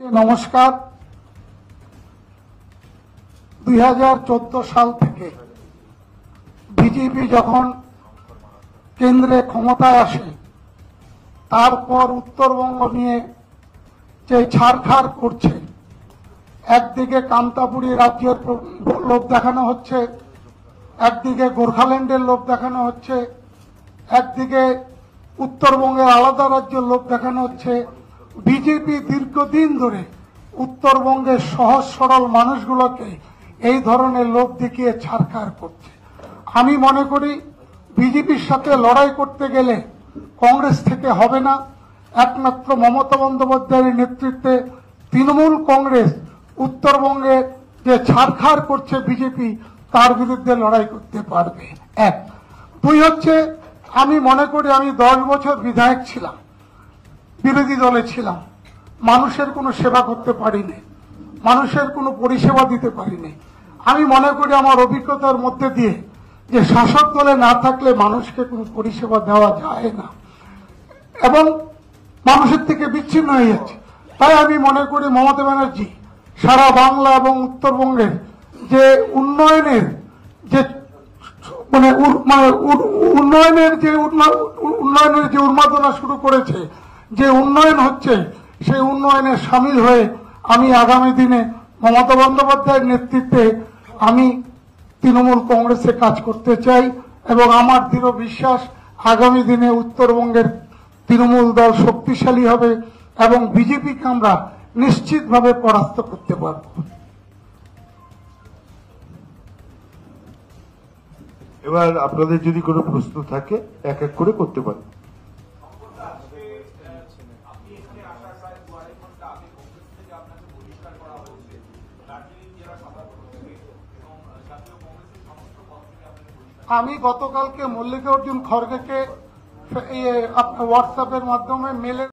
নমস্কার। 2014 সাল থেকে বিজেপি যখন কেন্দ্রে ক্ষমতায় আসে তারপর উত্তরবঙ্গ নিয়ে যে ছাড়খাড় করছে, একদিকে কামতাপুরী রাজ্যের লোভ দেখানো হচ্ছে, একদিকে গোর্খাল্যান্ডের লোভ দেখানো হচ্ছে, একদিকে উত্তরবঙ্গের আলাদা রাজ্যের লোভ দেখানো হচ্ছে। বিজেপি দীর্ঘদিন ধরে উত্তরবঙ্গের সহজ সরল মানুষগুলোকে এই ধরনের লোভ দেখিয়ে ছাড়খাড় করছে। আমি মনে করি বিজেপির সাথে লড়াই করতে গেলে কংগ্রেস থেকে হবে না। একমাত্র মমতা বন্দ্যোপাধ্যায়ের নেতৃত্বে তৃণমূল কংগ্রেস উত্তরবঙ্গে যে ছাড়খাড় করছে বিজেপি, তার বিরুদ্ধে লড়াই করতে পারবে। এক। দুই হচ্ছে, আমি মনে করি আমি 10 বছর বিধায়ক ছিলাম, বিরোধী দলে ছিলাম, মানুষের কোনো সেবা করতে পারিনি, মানুষের কোনো পরিষেবা দিতে পারিনি। আমি মনে করি আমার অভিজ্ঞতার মধ্যে দিয়ে যে শাসক দলে না থাকলে মানুষকে কোনো পরিষেবা দেওয়া যায় না এবং মানুষের থেকে বিচ্ছিন্ন হয়ে যাচ্ছে। তাই আমি মনে করি মমতা ব্যানার্জি সারা বাংলা এবং উত্তরবঙ্গের যে উন্নয়নের যে উন্মাদনা শুরু করেছে, যে উন্নয়ন হচ্ছে, সেই উন্নয়নে সামিল হয়ে আমি আগামী দিনে মমতা বন্দ্যোপাধ্যায়ের নেতৃত্বে আমি তৃণমূল কংগ্রেসে কাজ করতে চাই এবং আমার দৃঢ় বিশ্বাস আগামী দিনে উত্তরবঙ্গের তৃণমূল দল শক্তিশালী হবে এবং বিজেপিকে আমরা নিশ্চিতভাবে পরাস্ত করতে পারব। এবার আপনাদের যদি কোনো প্রশ্ন থাকে এক এক করে করতে পারেন। আমি গতকালকে মল্লিকার্জুন খড়গেকে হোয়াটসঅ্যাপের মাধ্যমে মেলে